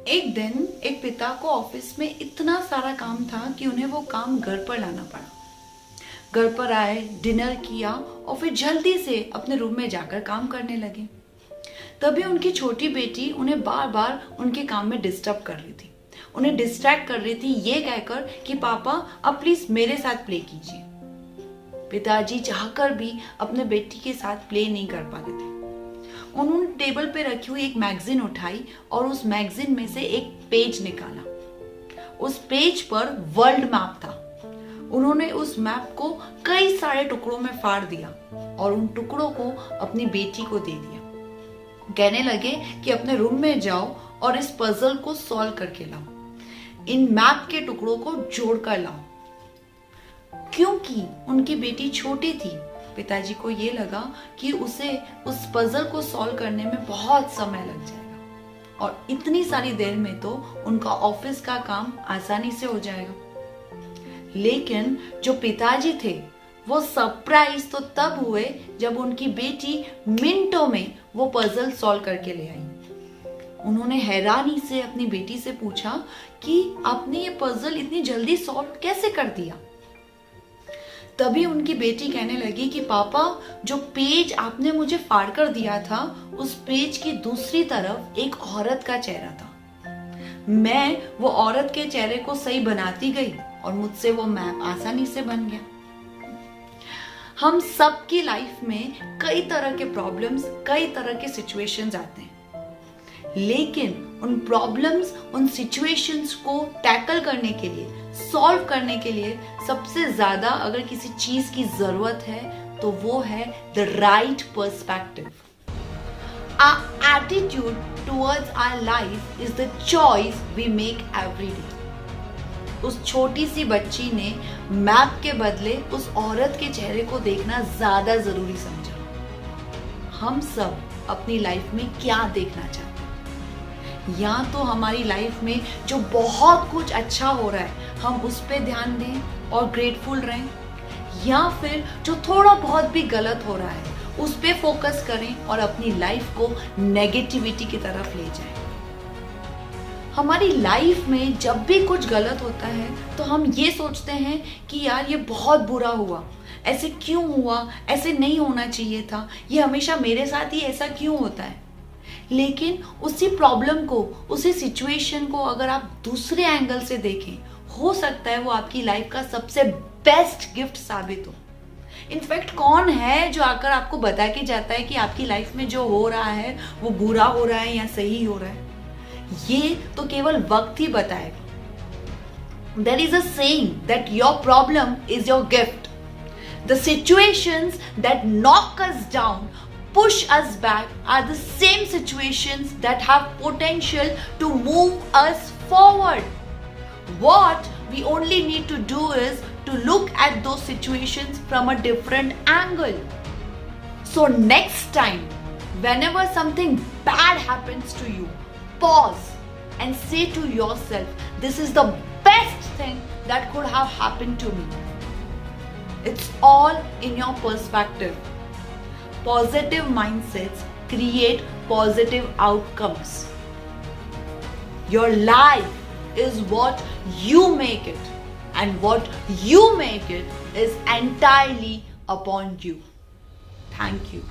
एक दिन एक पिता को ऑफिस में इतना सारा काम था कि उन्हें वो काम घर पर लाना पड़ा। घर पर आए, डिनर किया और फिर जल्दी से अपने रूम में जाकर काम करने लगे। तभी उनकी छोटी बेटी उन्हें बार बार उनके काम में डिस्टर्ब कर रही थी, उन्हें डिस्ट्रैक्ट कर रही थी, ये कहकर कि पापा अब प्लीज मेरे साथ प्ले कीजिए। पिताजी चाहकर भी अपने बेटी के साथ प्ले नहीं कर पा रहे थे। उन्होंने टेबल पे रखी हुई एक मैगजीन उठाई और उस मैगजीन में से एक पेज निकाला। उस पेज पर वर्ल्ड मैप था। उन्होंने उस मैप को कई सारे टुकड़ों में फाड़ दिया और उन टुकड़ों को अपनी बेटी को दे दिया। कहने लगे कि अपने रूम में जाओ और इस पजल को सॉल्व करके लाओ, इन मैप के टुकड़ों को जोड़कर लाओ। क्योंकि उनकी बेटी छोटी थी, पिताजी को ये लगा कि उसे उस पजल को सॉल्व करने में बहुत समय लग जाएगा और इतनी सारी देर में तो उनका ऑफिस का काम आसानी से हो जाएगा। लेकिन जो पिताजी थे वो सरप्राइज तो तब हुए जब उनकी बेटी मिनटों में वो पजल सॉल्व करके ले आई। उन्होंने हैरानी से अपनी बेटी से पूछा कि आपने ये पजल इतनी जल्दी सॉल्व कैसे कर दिया। तभी उनकी बेटी कहने लगी कि पापा, जो पेज आपने मुझे फाड़ कर दिया था, उस पेज की दूसरी तरफ एक औरत का चेहरा था। मैं वो औरत के चेहरे को सही बनाती गई और मुझसे वो मैप आसानी से बन गया। हम सबकी लाइफ में कई तरह के प्रॉब्लम्स, कई तरह के सिचुएशंस आते हैं, लेकिन उन प्रॉब्लम्स, उन सिचुएशंस को टैकल करने के लिए, सॉल्व करने के लिए सबसे ज्यादा अगर किसी चीज की जरूरत है तो वो है the right perspective. Our attitude towards our life is the choice we make every day. उस छोटी सी बच्ची ने मैप के बदले उस औरत के चेहरे को देखना ज्यादा जरूरी समझा। हम सब अपनी लाइफ में क्या देखना चाहते हैं? या तो हमारी लाइफ में जो बहुत कुछ अच्छा हो रहा है हम उस पे ध्यान दें और ग्रेटफुल रहें, या फिर जो थोड़ा बहुत भी गलत हो रहा है उस पे फोकस करें और अपनी लाइफ को नेगेटिविटी की तरफ ले जाएं। हमारी लाइफ में जब भी कुछ गलत होता है तो हम ये सोचते हैं कि यार ये बहुत बुरा हुआ, ऐसे क्यों हुआ, ऐसे नहीं होना चाहिए था, ये हमेशा मेरे साथ ही ऐसा क्यों होता है। लेकिन उसी प्रॉब्लम को, उसी सिचुएशन को अगर आप दूसरे एंगल से देखें, हो सकता है वो आपकी लाइफ का सबसे बेस्ट गिफ्ट साबित हो। इनफैक्ट कौन है जो आकर आपको बता के जाता है कि आपकी लाइफ में जो हो रहा है वो बुरा हो रहा है या सही हो रहा है? ये तो केवल वक्त ही बताएगा। There is a saying that your problem is your gift. The situations that knock us down, push us back are the same situations that have potential to move us forward. What we only need to do is to look at those situations from a different angle. So next time, whenever something bad happens to you, pause and say to yourself, this is the best thing that could have happened to me. It's all in your perspective. Positive mindsets create positive outcomes. Your life is what you make it, and what you make it is entirely upon you. Thank you.